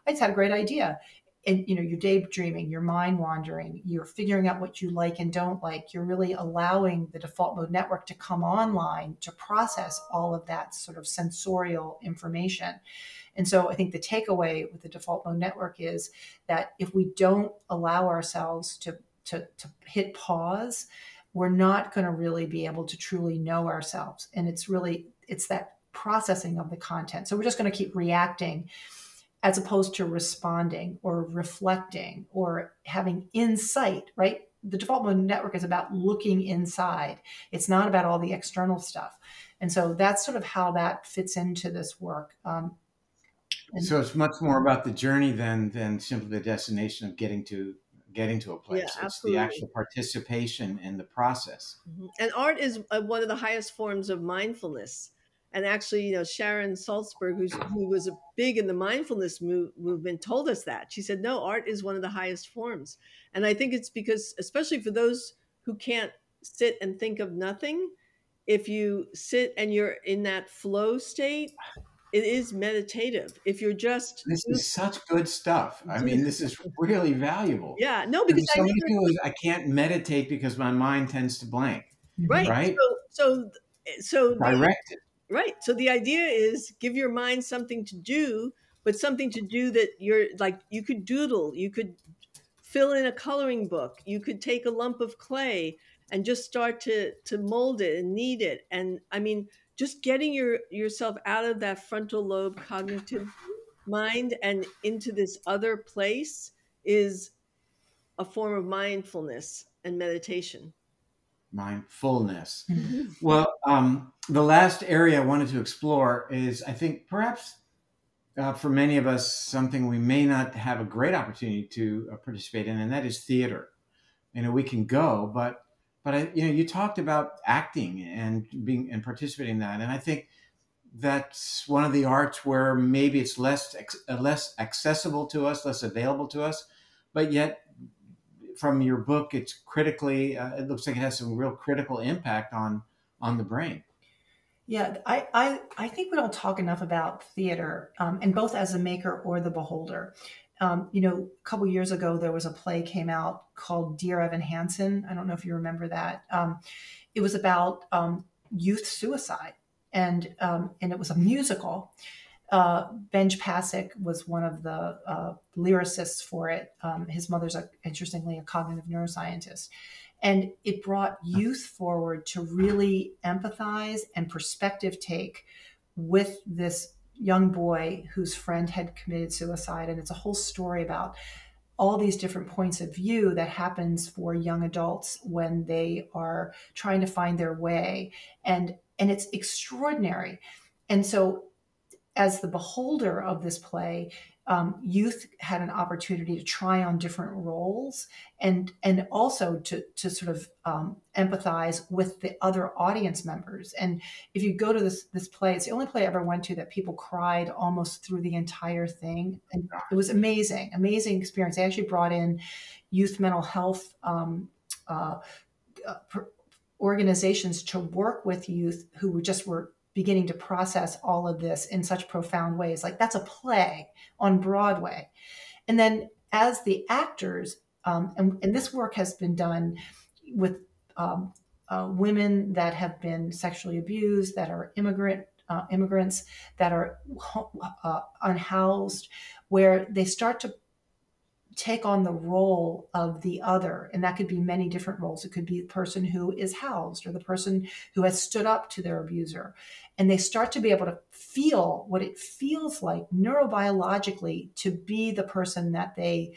I just had a great idea. And you're daydreaming, you're mind wandering, you're figuring out what you like and don't like. You're really allowing the default mode network to come online to process all of that sort of sensorial information. And so I think the takeaway with the default mode network is that if we don't allow ourselves to hit pause, we're not going to really be able to truly know ourselves. And it's that processing of the content. So we're just going to keep reacting as opposed to responding or reflecting or having insight, right? The default mode network is about looking inside. It's not about all the external stuff. And so that's sort of how that fits into this work. So it's much more about the journey than simply the destination of getting to a place. Yeah, it's absolutely. the actual participation in the process. And art is one of the highest forms of mindfulness. And actually, Sharon Salzberg, who was big in the mindfulness movement, told us that. She said, no, art is one of the highest forms. And I think it's because, especially for those who can't sit and think of nothing, if you sit and you're in that flow state, it is meditative. If you're just This is such good stuff. I mean, this is really valuable. yeah, no, Because because there's I so many never people who I can't meditate because my mind tends to blank, Mhm. right. right? So the Directed. right. So the idea is give your mind something to do, but something to do that you're like you could doodle, you could fill in a coloring book, you could take a lump of clay and just start to mold it and knead it. And I mean, just getting yourself out of that frontal lobe cognitive mind and into this other place is a form of mindfulness and meditation. Mindfulness. Mhm. Mhm. Well, the last area I wanted to explore is, I think, perhaps for many of us, something we may not have a great opportunity to participate in, and that is theater. You know, we can go, but you talked about acting and being and participating in that, and I think that's one of the arts where maybe it's less accessible to us, less available to us, but yet from your book, it's critically. It looks like it has some real critical impact on the brain. Yeah, I think we don't talk enough about theater, and both as a maker or the beholder. A couple years ago, there was a play came out called Dear Evan Hansen. I don't know if you remember that. It was about youth suicide, and it was a musical. Benj Pasek was one of the lyricists for it. His mother's, interestingly, a cognitive neuroscientist. And it brought youth forward to really empathize and perspective take with this young boy whose friend had committed suicide. And it's a whole story about all these different points of view that happens for young adults when they are trying to find their way. And it's extraordinary. And so as the beholder of this play, youth had an opportunity to try on different roles and also to sort of empathize with the other audience members. And if you go to this play, it's the only play I ever went to that people cried almost through the entire thing, and it was amazing experience. They actually brought in youth mental health uh, organizations to work with youth who were beginning to process all of this in such profound ways. Like, that's a play on Broadway. And then as the actors, and this work has been done with women that have been sexually abused, that are immigrants, that are unhoused, where they start to take on the role of the other. And that could be many different roles. It could be the person who is housed or the person who has stood up to their abuser. And they start to be able to feel what it feels like neurobiologically to be the person that they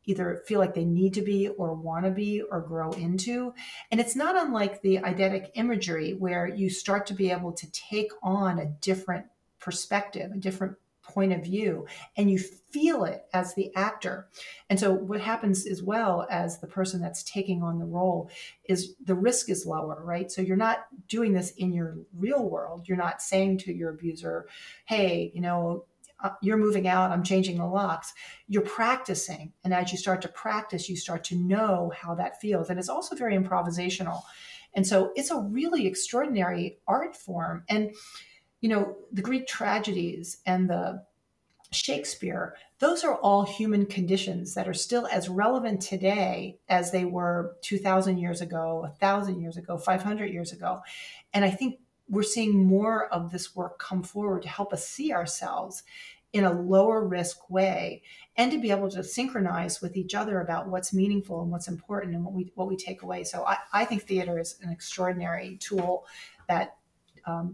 either feel like they need to be or want to be or grow into. And it's not unlike the eidetic imagery, where you start to be able to take on a different perspective, a different point of view, and you feel it as the actor. And so what happens as well as the person that's taking on the role is the risk is lower, right? So you're not doing this in your real world. You're not saying to your abuser, hey, you're moving out, I'm changing the locks. You're practicing. And as you start to practice, you start to know how that feels. And it's also very improvisational. And so it's a really extraordinary art form. And the Greek tragedies and the Shakespeare, those are all human conditions that are still as relevant today as they were 2,000 years ago, 1,000 years ago, 500 years ago. And I think we're seeing more of this work come forward to help us see ourselves in a lower risk way, and to be able to synchronize with each other about what's meaningful and what's important and what we take away. So I think theater is an extraordinary tool that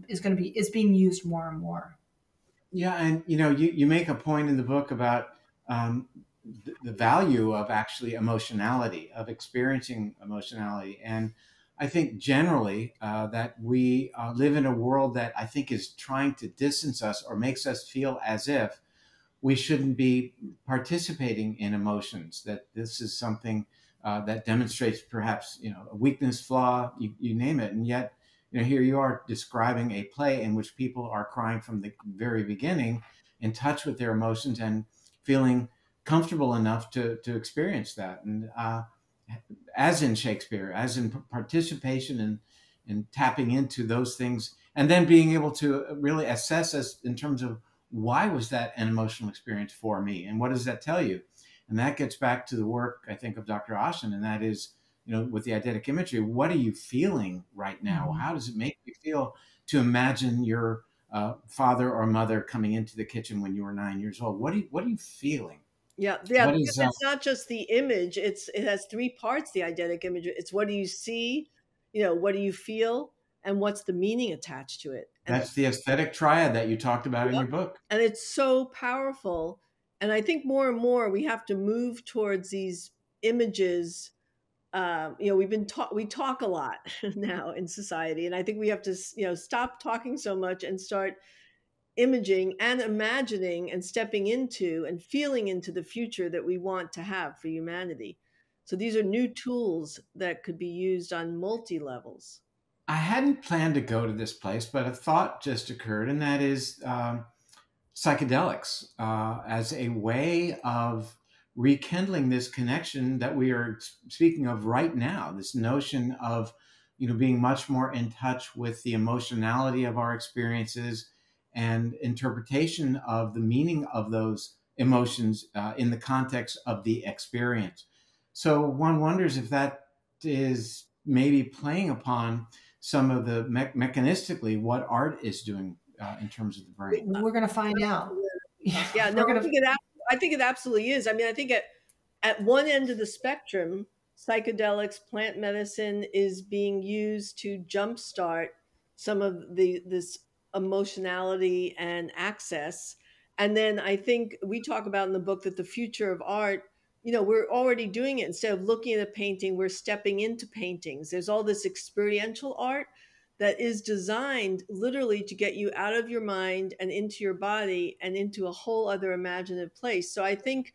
is being used more and more. Yeah, and you make a point in the book about um, the value of actually emotionality, of experiencing emotionality, and I think generally that we live in a world that I think is trying to distance us or makes us feel as if we shouldn't be participating in emotions. That this is something that demonstrates perhaps a weakness, flaw, you name it, and yet here you are describing a play in which people are crying from the very beginning, in touch with their emotions and feeling comfortable enough to experience that. And as in Shakespeare, as in participation and tapping into those things and then being able to really assess as in terms of why was that an emotional experience for me, and what does that tell you? And that gets back to the work, I think, of Dr. Oshin, and that is, with the eidetic imagery, what are you feeling right now? Mm-hmm. How does it make you feel to imagine your father or mother coming into the kitchen when you were 9 years old? What are you feeling? Yeah, What because is it's not just the image, it has three parts, the eidetic image. It's what do you see, what do you feel, and what's the meaning attached to it. And that's the aesthetic triad that you talked about in yep, your book. and it's so powerful. And I think more and more we have to move towards these images. We talk a lot now in society, and I think we have to stop talking so much and start imaging and imagining and stepping into and feeling into the future that we want to have for humanity. So these are new tools that could be used on multi levels. I hadn't planned to go to this place, but a thought just occurred, and that is psychedelics as a way of rekindling this connection that we are speaking of right now. This notion of, being much more in touch with the emotionality of our experiences and interpretation of the meaning of those emotions in the context of the experience. So one wonders if that is maybe playing upon some of the mechanistically what art is doing in terms of the brain. We're going to find out. Yeah, no, I think it absolutely is. I mean, I think at one end of the spectrum, psychedelics, plant medicine is being used to jumpstart some of this emotionality and access. And then I think we talk about in the book that the future of art, we're already doing it. Instead of looking at a painting, we're stepping into paintings. There's all this experiential art that is designed literally to get you out of your mind and into your body and into a whole other imaginative place. So I think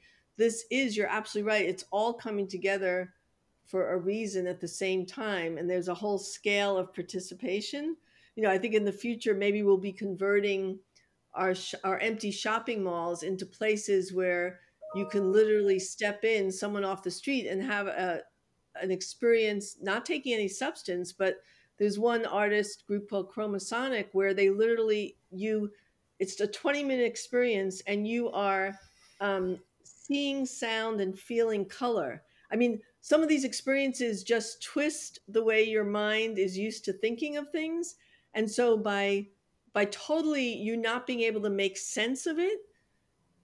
you're absolutely right. It's all coming together for a reason at the same time. And there's a whole scale of participation. I think in the future, maybe we'll be converting our empty shopping malls into places where you can literally step in someone off the street and have an experience, not taking any substance, but there's one artist group called Chromasonic where they literally it's a 20-minute experience and you are seeing sound and feeling color. I mean, some of these experiences just twist the way your mind is used to thinking of things. And so by totally you not being able to make sense of it,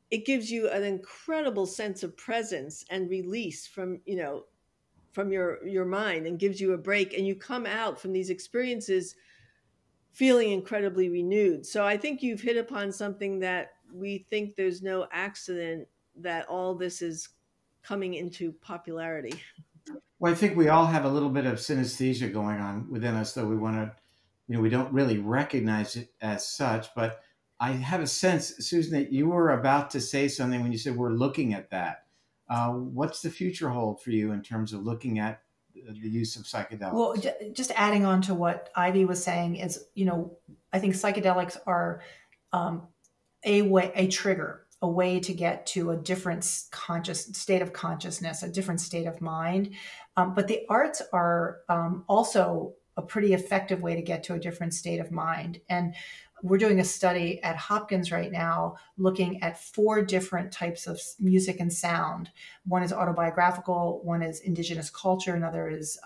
it gives you an incredible sense of presence and release from your mind, and gives you a break, and you come out from these experiences feeling incredibly renewed. So I think you've hit upon something that we think there's no accident that all this is coming into popularity. Well, I think we all have a little bit of synesthesia going on within us, though we don't really recognize it as such. But I have a sense, Susan, that you were about to say something when you said we're looking at that. What's the future hold for you in terms of looking at the use of psychedelics? Well, just adding on to what Ivy was saying is, I think psychedelics are a trigger, a way to get to a different state of consciousness, a different state of mind. But the arts are also a pretty effective way to get to a different state of mind. And we're doing a study at Hopkins right now looking at 4 different types of music and sound. One is autobiographical, one is indigenous culture, another is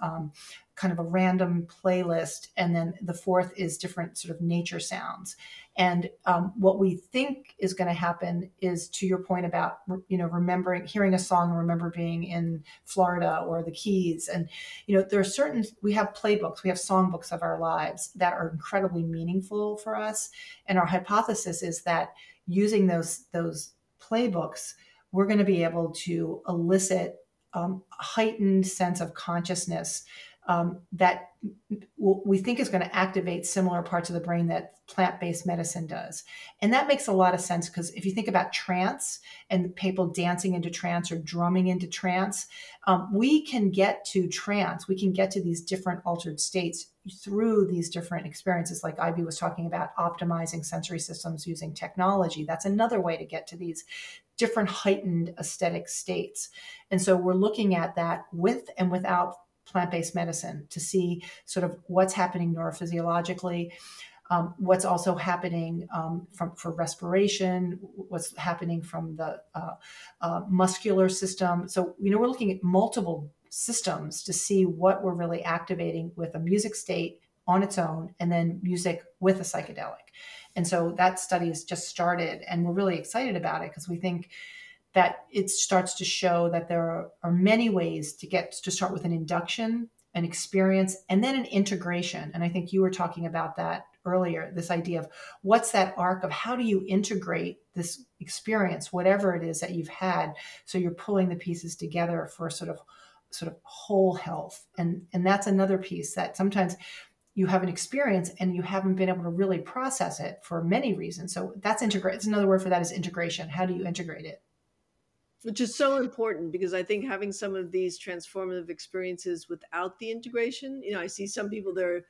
kind of a random playlist, and then the 4th is different sort of nature sounds. And what we think is going to happen is, to your point about remembering, hearing a song and remember being in Florida or the Keys, and there are we have playbooks, we have songbooks of our lives that are incredibly meaningful for us, and our hypothesis is that using those playbooks, we're going to be able to elicit a heightened sense of consciousness that we think is going to activate similar parts of the brain that plant-based medicine does. And that makes a lot of sense, because if you think about trance and people dancing into trance or drumming into trance, we can get to trance. We can get to these different altered states through these different experiences, like Ivy was talking about, optimizing sensory systems using technology. That's another way to get to these different heightened aesthetic states. And so we're looking at that with and without plant-based medicine to see sort of what's happening neurophysiologically. what's also happening for respiration, what's happening from the muscular system. So, we're looking at multiple systems to see what we're really activating with a music state on its own, and then music with a psychedelic. And so that study has just started, and we're really excited about it because we think that it starts to show that there are many ways to start with an induction, an experience, and then an integration. And I think you were talking about that earlier, this idea of what's that arc of how do you integrate this experience, whatever it is that you've had, so you're pulling the pieces together for sort of whole health. And that's another piece that sometimes you have an experience and you haven't been able to really process it for many reasons. So that's integrate. It's another word for that is integration. How do you integrate it? Which is so important, because I think having some of these transformative experiences without the integration, I see some people that are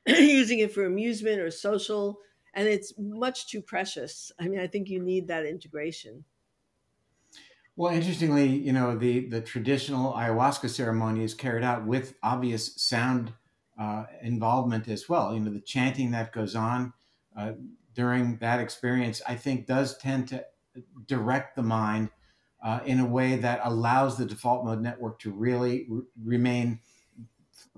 using it for amusement or social, and it's much too precious. I mean, I think you need that integration. Well, interestingly, the traditional ayahuasca ceremony is carried out with obvious sound involvement as well. The chanting that goes on during that experience, I think, does tend to direct the mind in a way that allows the default mode network to really remain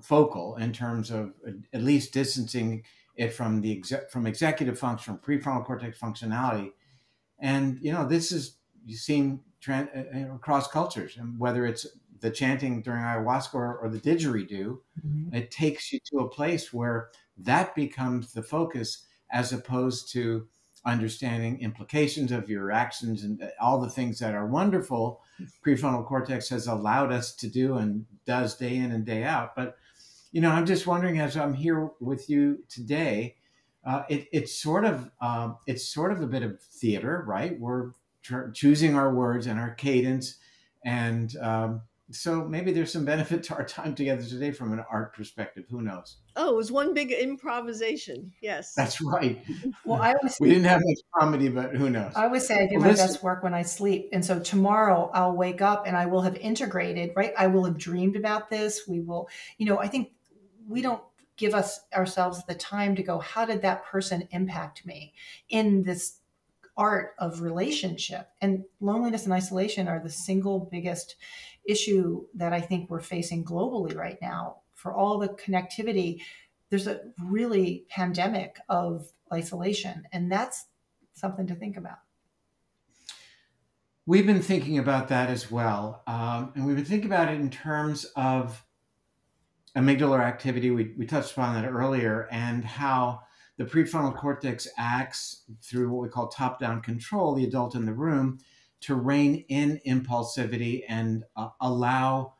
focal in terms of at least distancing it from from executive function, prefrontal cortex functionality. And this is you've seen across cultures, and whether it's the chanting during ayahuasca or the didgeridoo, it takes you to a place where that becomes the focus, as opposed to understanding implications of your actions and all the things that are wonderful prefrontal cortex has allowed us to do and does day in and day out. But I'm just wondering, as I'm here with you today, it's sort of a bit of theater, right? We're choosing our words and our cadence, and so maybe there's some benefit to our time together today from an art perspective. Who knows? Oh, it was one big improvisation. Yes. That's right. Well, we didn't have much comedy, but who knows? I always say I do my best work when I sleep. And so tomorrow I'll wake up and I will have integrated, right? I will have dreamed about this. We will, I think we don't give ourselves the time to go, how did that person impact me in this art of relationship? And loneliness and isolation are the single biggest issue that I think we're facing globally right now. For all the connectivity, there's a really pandemic of isolation, and that's something to think about. We've been thinking about that as well. And we've been thinking about it in terms of amygdala activity. We touched upon that earlier, and how the prefrontal cortex acts through what we call top-down control, the adult in the room, to rein in impulsivity and allow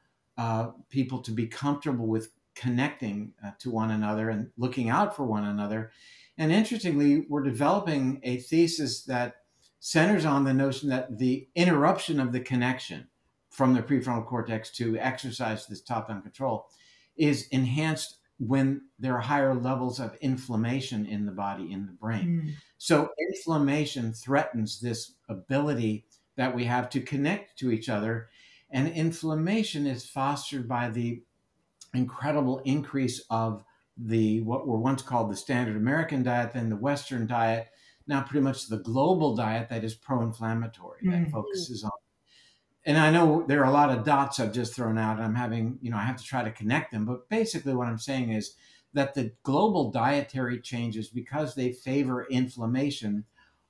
people to be comfortable with connecting to one another and looking out for one another. And interestingly, we're developing a thesis that centers on the notion that the interruption of the connection from the prefrontal cortex to exercise this top-down control is enhanced when there are higher levels of inflammation in the body, in the brain. So inflammation threatens this ability that we have to connect to each other. And inflammation is fostered by the incredible increase of what were once called the standard American diet, then the Western diet, now pretty much the global diet that is pro-inflammatory, that focuses on. And I know there are a lot of dots I've just thrown out, and I'm having, I have to try to connect them. But basically what I'm saying is that the global dietary changes, because they favor inflammation,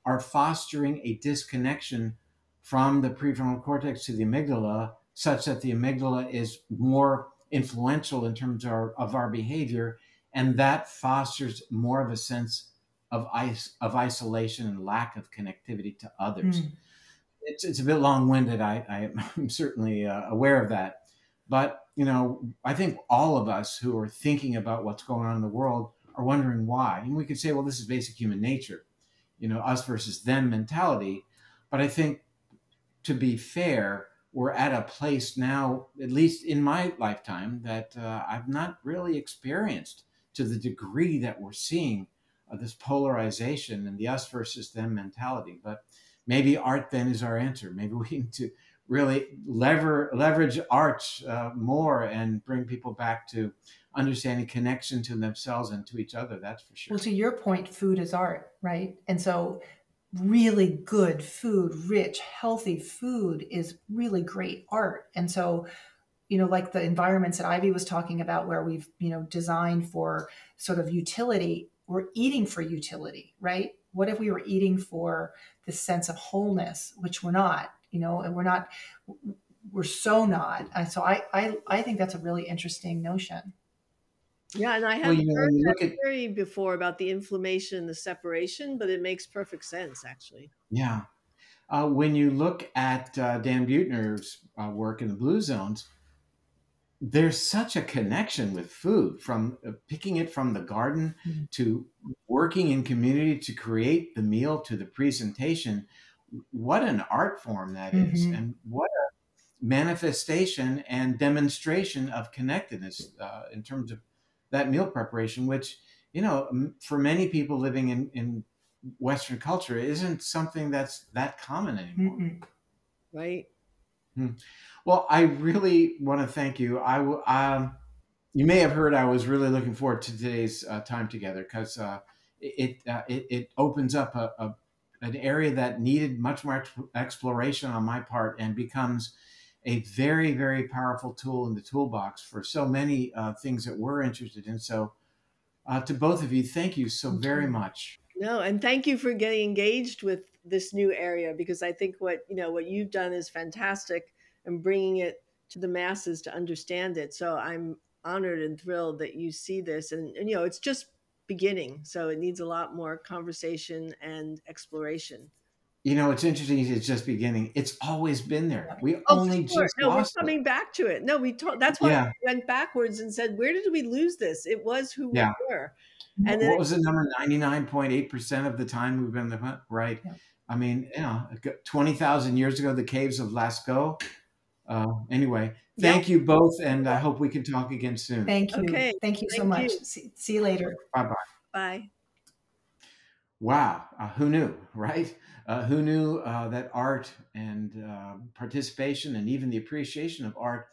are fostering a disconnection from the prefrontal cortex to the amygdala, such that the amygdala is more influential in terms of our behavior. And that fosters more of a sense of isolation and lack of connectivity to others. It's a bit long-winded. I'm certainly aware of that. But, I think all of us who are thinking about what's going on in the world are wondering why. And we could say, well, this is basic human nature, us versus them mentality. But I think, to be fair, we're at a place now, at least in my lifetime, that I've not really experienced to the degree that we're seeing this polarization and the us versus them mentality. But maybe art then is our answer. Maybe we need to really leverage arts more and bring people back to understanding connection to themselves and to each other. That's for sure. Well, to your point, food is art, right? And so really good food, rich, healthy food is really great art. And so, like the environments that Ivy was talking about, where we've, designed for sort of utility, we're eating for utility, right? What if we were eating for this sense of wholeness, which we're not, and we're so not. And so I think that's a really interesting notion. Yeah, and I Well, haven't heard when you that look at, theory before about the inflammation and the separation, but it makes perfect sense, actually. yeah, when you look at Dan Buettner's work in the Blue Zones, there's such a connection with food, from picking it from the garden Mhm. to working in community to create the meal to the presentation. What an art form that is, Mhm. and what a manifestation and demonstration of connectedness in terms of that meal preparation, which, for many people living in Western culture isn't something that's that common anymore. Mm-mm. Right? Hmm. Well, I really want to thank you. You may have heard I was really looking forward to today's time together, because it opens up an area that needed much more exploration on my part, and becomes a very, very powerful tool in the toolbox for so many things that we're interested in. So, to both of you, thank you so Thank very you. much. No, and thank you for getting engaged with this new area, because I think what you've done is fantastic, and bringing it to the masses to understand it. So I'm honored and thrilled that you see this, and it's just beginning, so it needs a lot more conversation and exploration. It's interesting. It's just beginning. It's always been there. Yeah. We Oh, for only sure. just No, we're lost it. coming back to it. No, we told. That's why Yeah, we went backwards and said, "Where did we lose this?" It was who we yeah. were, and then What was the number? 99.8% of the time we've been the hunt, right? Yeah. I mean, 20,000 years ago, the caves of Lascaux. Anyway, yeah. thank you both, and I hope we can talk again soon. Thank you. Okay. Thank you so Thank much. you. See you later. Bye bye. Bye. Wow, who knew, right? Who knew that art and participation and even the appreciation of art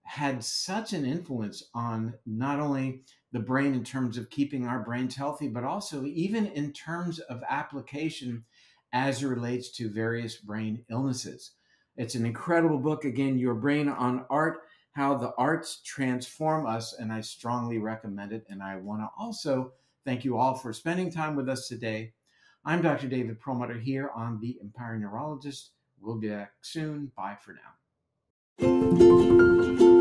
had such an influence on not only the brain in terms of keeping our brains healthy, but also even in terms of application as it relates to various brain illnesses. It's an incredible book. Again, Your Brain on Art, How the Arts Transform Us, and I strongly recommend it. And I want to also thank you all for spending time with us today. I'm Dr. David Perlmutter here on The Empowering Neurologist. We'll be back soon. Bye for now.